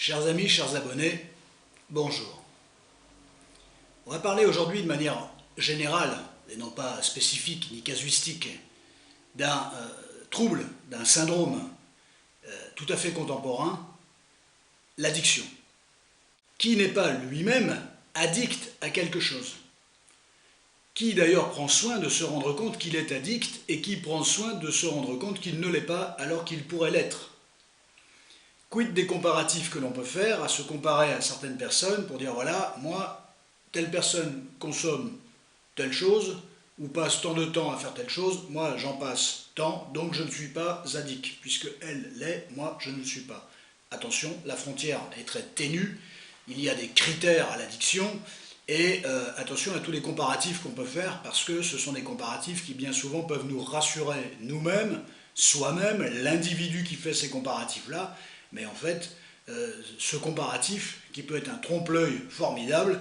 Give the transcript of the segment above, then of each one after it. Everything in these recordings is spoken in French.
Chers amis, chers abonnés, bonjour. On va parler aujourd'hui de manière générale, et non pas spécifique ni casuistique, d'un trouble, d'un syndrome tout à fait contemporain, l'addiction, qui n'est pas lui-même addict à quelque chose, qui d'ailleurs prend soin de se rendre compte qu'il est addict et qui prend soin de se rendre compte qu'il ne l'est pas alors qu'il pourrait l'être. Quid des comparatifs que l'on peut faire à se comparer à certaines personnes pour dire voilà, moi, telle personne consomme telle chose ou passe tant de temps à faire telle chose, moi j'en passe tant, donc je ne suis pas addict, puisque elle l'est, moi je ne le suis pas. Attention, la frontière est très ténue, il y a des critères à l'addiction, et attention à tous les comparatifs qu'on peut faire, parce que ce sont des comparatifs qui bien souvent peuvent nous rassurer nous-mêmes, soi-même, l'individu qui fait ces comparatifs-là, mais en fait, ce comparatif, qui peut être un trompe-l'œil formidable,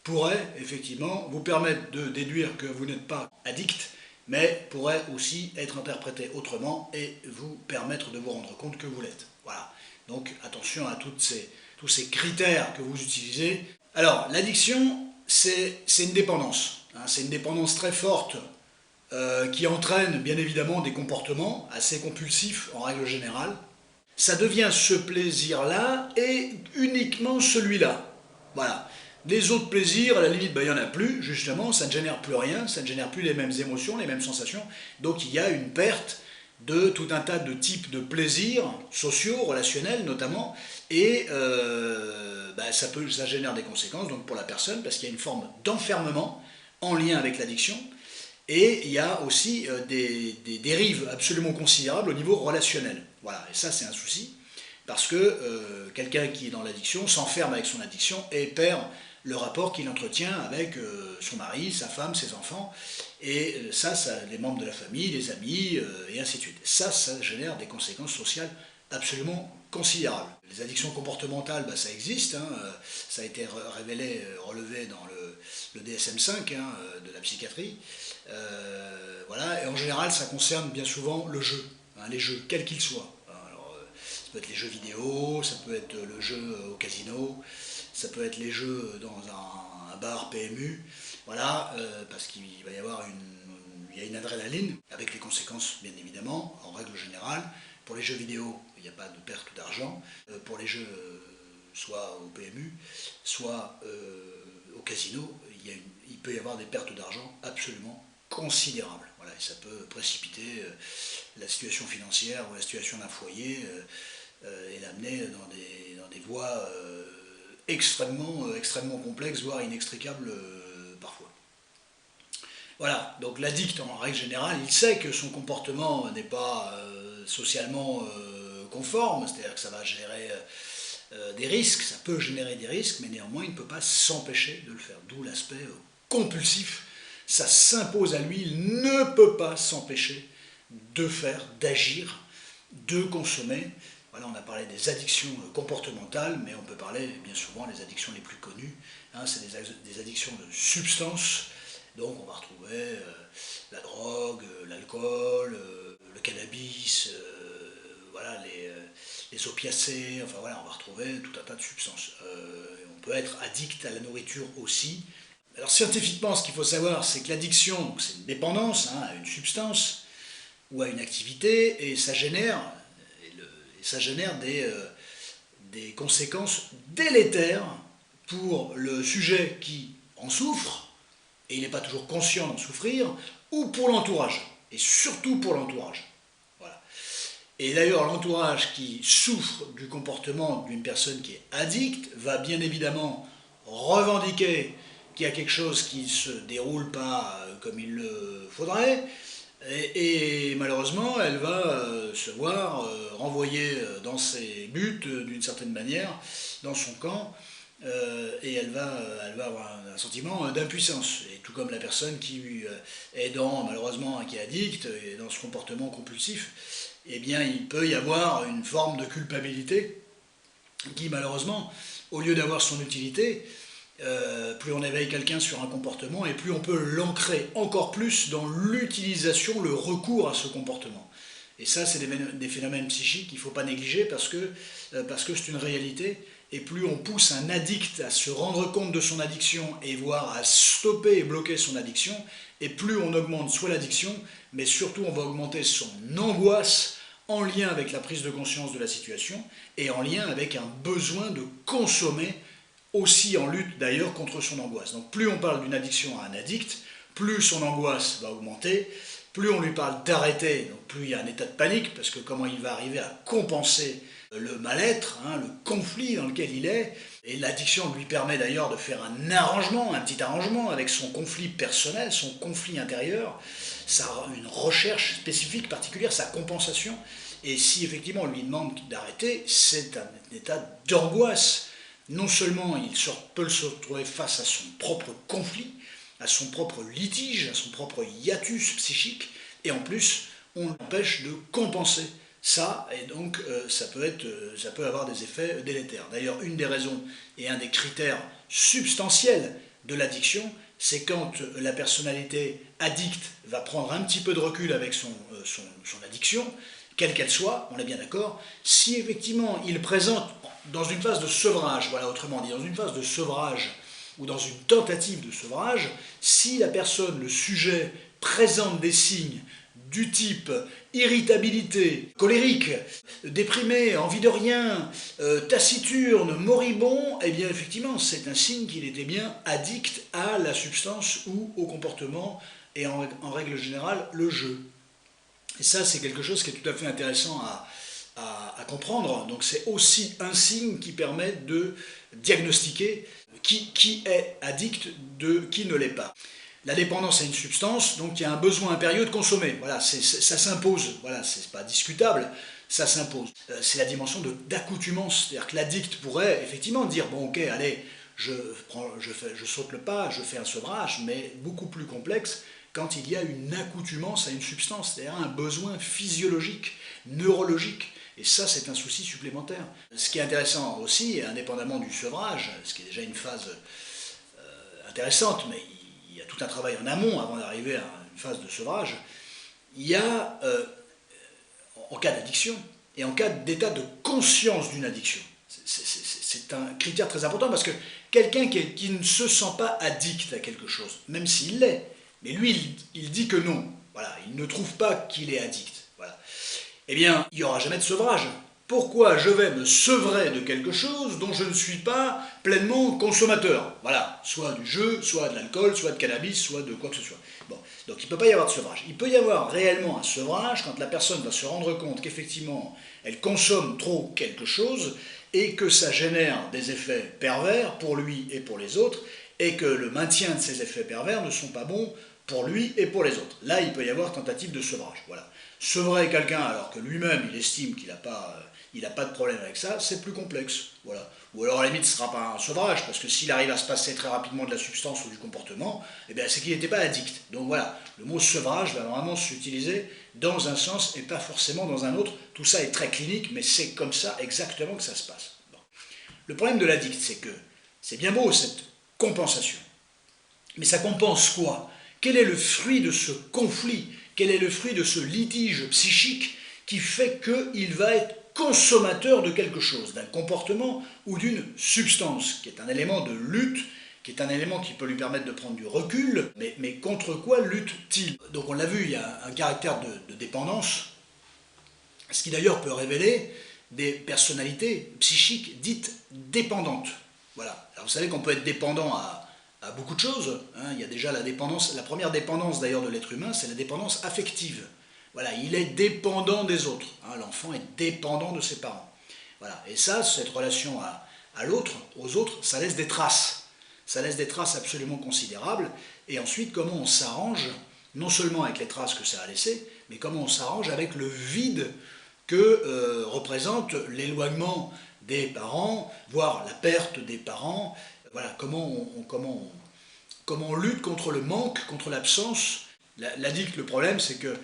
pourrait effectivement vous permettre de déduire que vous n'êtes pas addict, mais pourrait aussi être interprété autrement et vous permettre de vous rendre compte que vous l'êtes. Voilà. Donc attention à tous ces critères que vous utilisez. Alors, l'addiction, c'est une dépendance. Hein, c'est une dépendance très forte qui entraîne bien évidemment des comportements assez compulsifs en règle générale. Ça devient ce plaisir-là et uniquement celui-là. Voilà. Les autres plaisirs, à la limite, il n'y en a plus, justement, ça ne génère plus rien, ça ne génère plus les mêmes émotions, les mêmes sensations. Donc il y a une perte de tout un tas de types de plaisirs, sociaux, relationnels notamment, et ça génère des conséquences donc pour la personne, parce qu'il y a une forme d'enfermement en lien avec l'addiction, et il y a aussi des dérives absolument considérables au niveau relationnel. Voilà, et ça c'est un souci, parce que quelqu'un qui est dans l'addiction s'enferme avec son addiction et perd le rapport qu'il entretient avec son mari, sa femme, ses enfants, et ça les membres de la famille, les amis, et ainsi de suite. Ça génère des conséquences sociales absolument considérables. Les addictions comportementales, ça existe, hein, ça a été relevé dans le DSM-5 hein, de la psychiatrie, voilà, et en général ça concerne bien souvent le jeu, hein, les jeux, quels qu'ils soient. Alors, ça peut être les jeux vidéo, ça peut être le jeu au casino, ça peut être les jeux dans un bar PMU, voilà, parce qu'il va y avoir une adrénaline, avec les conséquences bien évidemment, en règle générale. Pour les jeux vidéo, il n'y a pas de perte d'argent. Pour les jeux, soit au PMU, soit au casino, il peut y avoir des pertes d'argent absolument considérables. Voilà, et ça peut précipiter la situation financière ou la situation d'un foyer et l'amener dans des voies extrêmement complexes, voire inextricables parfois. Voilà, donc l'addict en règle générale, il sait que son comportement n'est pas socialement conforme, c'est-à-dire que ça va générer des risques, ça peut générer des risques, mais néanmoins il ne peut pas s'empêcher de le faire, d'où l'aspect compulsif, ça s'impose à lui, il ne peut pas s'empêcher de faire, d'agir, de consommer. Voilà, on a parlé des addictions comportementales, mais on peut parler bien souvent des addictions les plus connues, hein, c'est des addictions de substances. Donc on va retrouver la drogue, l'alcool, le cannabis, voilà, les opiacés, enfin voilà, on va retrouver tout un tas de substances. On peut être addict à la nourriture aussi. Alors scientifiquement, ce qu'il faut savoir, c'est que l'addiction, c'est une dépendance hein, à une substance ou à une activité, et ça génère des conséquences délétères pour le sujet qui en souffre, et il n'est pas toujours conscient d'en souffrir, ou pour l'entourage, et surtout pour l'entourage. Voilà. Et d'ailleurs, l'entourage qui souffre du comportement d'une personne qui est addicte va bien évidemment revendiquer qu'il y a quelque chose qui ne se déroule pas comme il le faudrait, et malheureusement, elle va se voir renvoyée dans ses buts d'une certaine manière, dans son camp, et elle va avoir un sentiment d'impuissance. Et tout comme la personne qui malheureusement, qui est addict, et dans ce comportement compulsif, eh bien, il peut y avoir une forme de culpabilité qui, malheureusement, au lieu d'avoir son utilité, plus on éveille quelqu'un sur un comportement, et plus on peut l'ancrer encore plus dans l'utilisation, le recours à ce comportement. Et ça, c'est des phénomènes psychiques qu'il ne faut pas négliger parce que c'est une réalité. Et plus on pousse un addict à se rendre compte de son addiction et voire à stopper et bloquer son addiction, et plus on augmente soit l'addiction, mais surtout on va augmenter son angoisse en lien avec la prise de conscience de la situation et en lien avec un besoin de consommer, aussi en lutte d'ailleurs contre son angoisse. Donc plus on parle d'une addiction à un addict, plus son angoisse va augmenter, plus on lui parle d'arrêter, donc plus il y a un état de panique, parce que comment il va arriver à compenser le mal-être, le conflit dans lequel il est, et l'addiction lui permet d'ailleurs de faire un arrangement, un petit arrangement avec son conflit personnel, son conflit intérieur, une recherche spécifique, particulière, sa compensation, et si effectivement on lui demande d'arrêter, c'est un état d'angoisse. Non seulement il peut se retrouver face à son propre conflit, à son propre litige, à son propre hiatus psychique, et en plus, on l'empêche de compenser ça, et donc ça peut avoir des effets délétères. D'ailleurs, une des raisons et un des critères substantiels de l'addiction, c'est quand la personnalité addicte va prendre un petit peu de recul avec son addiction, quelle qu'elle soit, on est bien d'accord, si effectivement il présente dans une phase de sevrage, voilà autrement dit, dans une phase de sevrage, ou dans une tentative de sevrage, si la personne, le sujet, présente des signes du type irritabilité, colérique, déprimé, envie de rien, taciturne, moribond, eh bien effectivement c'est un signe qu'il était bien addict à la substance ou au comportement et en règle générale le jeu. Et ça c'est quelque chose qui est tout à fait intéressant à comprendre, donc c'est aussi un signe qui permet de diagnostiquer qui est addict de qui ne l'est pas. La dépendance à une substance, donc il y a un besoin impérieux de consommer, voilà, ça s'impose, voilà, c'est pas discutable, ça s'impose. C'est la dimension d'accoutumance, c'est-à-dire que l'addict pourrait effectivement dire, bon ok, allez, je saute le pas, je fais un sevrage, mais beaucoup plus complexe quand il y a une accoutumance à une substance, c'est-à-dire un besoin physiologique, neurologique. Et ça, c'est un souci supplémentaire. Ce qui est intéressant aussi, indépendamment du sevrage, ce qui est déjà une phase intéressante, mais il y a tout un travail en amont avant d'arriver à une phase de sevrage, il y a, en cas d'addiction, et en cas d'état de conscience d'une addiction. C'est un critère très important parce que quelqu'un qui ne se sent pas addict à quelque chose, même s'il l'est, mais lui, il dit que non, voilà, il ne trouve pas qu'il est addict. Voilà. Eh bien, il n'y aura jamais de sevrage. Pourquoi je vais me sevrer de quelque chose dont je ne suis pas pleinement consommateur? Voilà, soit du jeu, soit de l'alcool, soit de cannabis, soit de quoi que ce soit. Bon, donc il ne peut pas y avoir de sevrage. Il peut y avoir réellement un sevrage quand la personne va se rendre compte qu'effectivement, elle consomme trop quelque chose et que ça génère des effets pervers pour lui et pour les autres, et que le maintien de ces effets pervers ne sont pas bons pour lui et pour les autres. Là, il peut y avoir tentative de sevrage. Voilà. Sevrer quelqu'un alors que lui-même, il estime qu'il n'a pas de problème avec ça, c'est plus complexe. Voilà. Ou alors, à la limite, ce ne sera pas un sevrage, parce que s'il arrive à se passer très rapidement de la substance ou du comportement, eh bien, c'est qu'il n'était pas addict. Donc voilà, le mot sevrage va vraiment s'utiliser dans un sens et pas forcément dans un autre. Tout ça est très clinique, mais c'est comme ça exactement que ça se passe. Bon. Le problème de l'addict, c'est que c'est bien beau cette compensation. Mais ça compense quoi? Quel est le fruit de ce conflit? Quel est le fruit de ce litige psychique qui fait qu'il va être consommateur de quelque chose, d'un comportement ou d'une substance, qui est un élément de lutte, qui est un élément qui peut lui permettre de prendre du recul, mais contre quoi lutte-t-il? Donc on l'a vu, il y a un caractère de dépendance, ce qui d'ailleurs peut révéler des personnalités psychiques dites dépendantes. Voilà. Alors vous savez qu'on peut être dépendant à beaucoup de choses. Hein. Il y a déjà la dépendance, la première dépendance d'ailleurs de l'être humain, c'est la dépendance affective. Voilà, il est dépendant des autres. Hein. L'enfant est dépendant de ses parents. Voilà. Et ça, cette relation à l'autre, aux autres, ça laisse des traces. Ça laisse des traces absolument considérables. Et ensuite, comment on s'arrange, non seulement avec les traces que ça a laissées, mais comment on s'arrange avec le vide que représente l'éloignement des parents, voire la perte des parents. Voilà, comment on lutte contre le manque, contre l'absence. L'addict, le problème, c'est que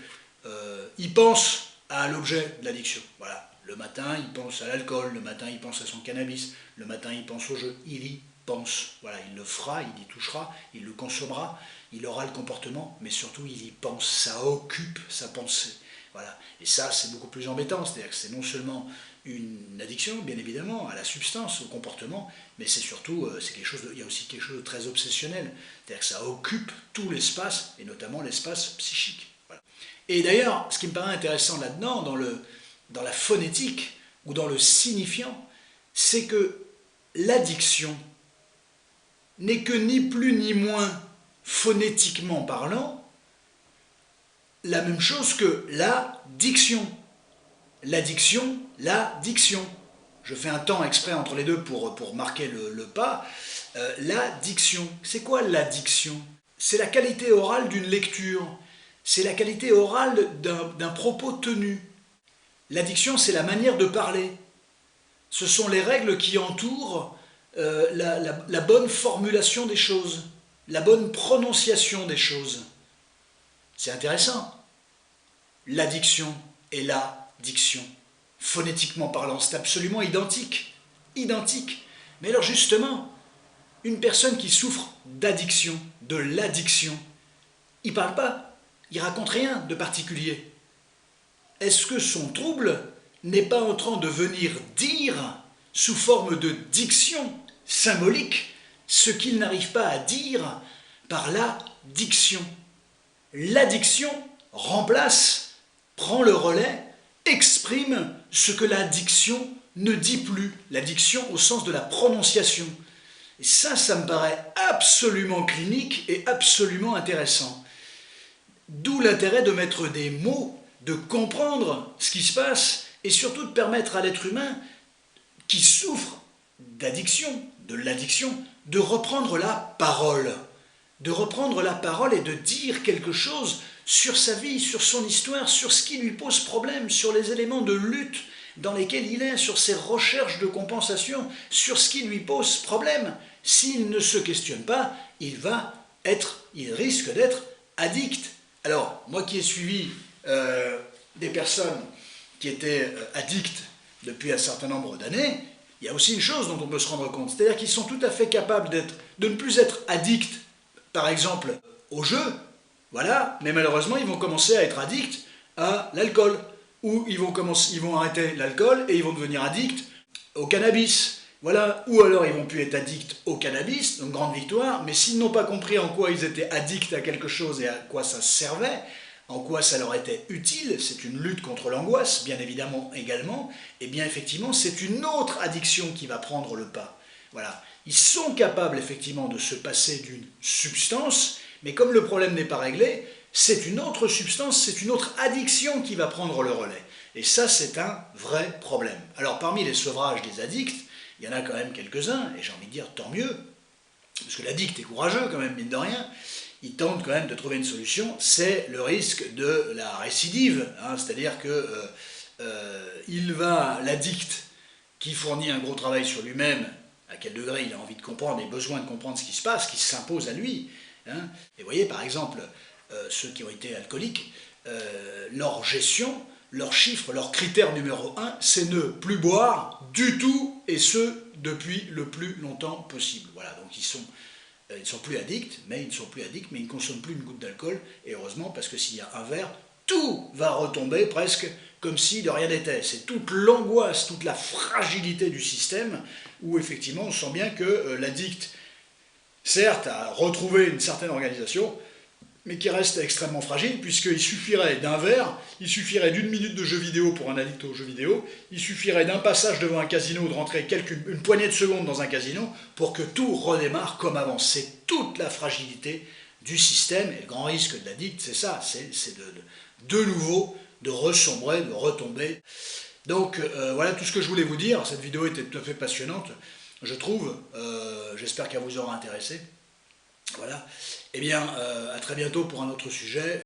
il pense à l'objet de l'addiction. Voilà, le matin, il pense à l'alcool, le matin, il pense à son cannabis, le matin, il pense au jeu. Il y pense. Voilà, il le fera, il y touchera, il le consommera, il aura le comportement, mais surtout, il y pense. Ça occupe sa pensée. Voilà. Et ça, c'est beaucoup plus embêtant, c'est-à-dire que c'est non seulement une addiction, bien évidemment, à la substance, au comportement, mais c'est surtout, il y a aussi quelque chose de très obsessionnel, c'est-à-dire que ça occupe tout l'espace, et notamment l'espace psychique. Voilà. Et d'ailleurs, ce qui me paraît intéressant là-dedans, dans la phonétique, ou dans le signifiant, c'est que l'addiction n'est que ni plus ni moins, phonétiquement parlant, la même chose que la diction. L'addiction, la diction. Je fais un temps exprès entre les deux pour marquer le pas. La diction. C'est quoi l'addiction? C'est la qualité orale d'une lecture. C'est la qualité orale d'un propos tenu. L'addiction, c'est la manière de parler. Ce sont les règles qui entourent la bonne formulation des choses, la bonne prononciation des choses. C'est intéressant. L'addiction et la diction, phonétiquement parlant, c'est absolument identique. Identique. Mais alors justement, une personne qui souffre d'addiction, de l'addiction, il ne parle pas, il ne raconte rien de particulier. Est-ce que son trouble n'est pas en train de venir dire, sous forme de diction symbolique, ce qu'il n'arrive pas à dire par la diction? L'addiction remplace, prend le relais, exprime ce que la diction ne dit plus, la diction au sens de la prononciation. Et ça me paraît absolument clinique et absolument intéressant. D'où l'intérêt de mettre des mots, de comprendre ce qui se passe et surtout de permettre à l'être humain qui souffre d'addiction, de l'addiction, de reprendre la parole. De reprendre la parole et de dire quelque chose sur sa vie, sur son histoire, sur ce qui lui pose problème, sur les éléments de lutte dans lesquels il est, sur ses recherches de compensation, sur ce qui lui pose problème. S'il ne se questionne pas, il risque d'être addict. Alors, moi qui ai suivi des personnes qui étaient addictes depuis un certain nombre d'années, il y a aussi une chose dont on peut se rendre compte, c'est-à-dire qu'ils sont tout à fait capables de ne plus être addicts, par exemple, au jeu, voilà, mais malheureusement, ils vont commencer à être addicts à l'alcool, ou ils vont arrêter l'alcool et ils vont devenir addicts au cannabis, voilà, ou alors ils vont plus être addicts au cannabis, donc grande victoire, mais s'ils n'ont pas compris en quoi ils étaient addicts à quelque chose et à quoi ça servait, en quoi ça leur était utile, c'est une lutte contre l'angoisse, bien évidemment également, et bien effectivement c'est une autre addiction qui va prendre le pas. Voilà. Ils sont capables effectivement de se passer d'une substance, mais comme le problème n'est pas réglé, c'est une autre substance, c'est une autre addiction qui va prendre le relais. Et ça c'est un vrai problème. Alors parmi les sevrages des addicts, il y en a quand même quelques-uns, et j'ai envie de dire tant mieux, parce que l'addict est courageux quand même, mine de rien, il tente quand même de trouver une solution, c'est le risque de la récidive, hein, c'est-à-dire que l'addict qui fournit un gros travail sur lui-même, à quel degré il a envie de comprendre et besoin de comprendre ce qui se passe, qui s'impose à lui. Hein. Et vous voyez par exemple, ceux qui ont été alcooliques, leur gestion, leur chiffre, leur critère numéro 1, c'est ne plus boire du tout, et ce, depuis le plus longtemps possible. Voilà, donc ils ne sont plus addicts, mais ils ne consomment plus une goutte d'alcool, et heureusement, parce que s'il y a un verre, tout va retomber presque comme si de rien n'était. C'est toute l'angoisse, toute la fragilité du système, où effectivement on sent bien que l'addict, certes, a retrouvé une certaine organisation, mais qui reste extrêmement fragile, puisqu'il suffirait d'un verre, il suffirait d'une minute de jeu vidéo pour un addict aux jeux vidéo, il suffirait d'un passage devant un casino, de rentrer une poignée de secondes dans un casino, pour que tout redémarre comme avant. C'est toute la fragilité du système, et le grand risque de l'addict, c'est ça, c'est de nouveau de ressombrer, de retomber. Donc voilà tout ce que je voulais vous dire. Cette vidéo était tout à fait passionnante, je trouve. J'espère qu'elle vous aura intéressé. Voilà. Eh bien, à très bientôt pour un autre sujet.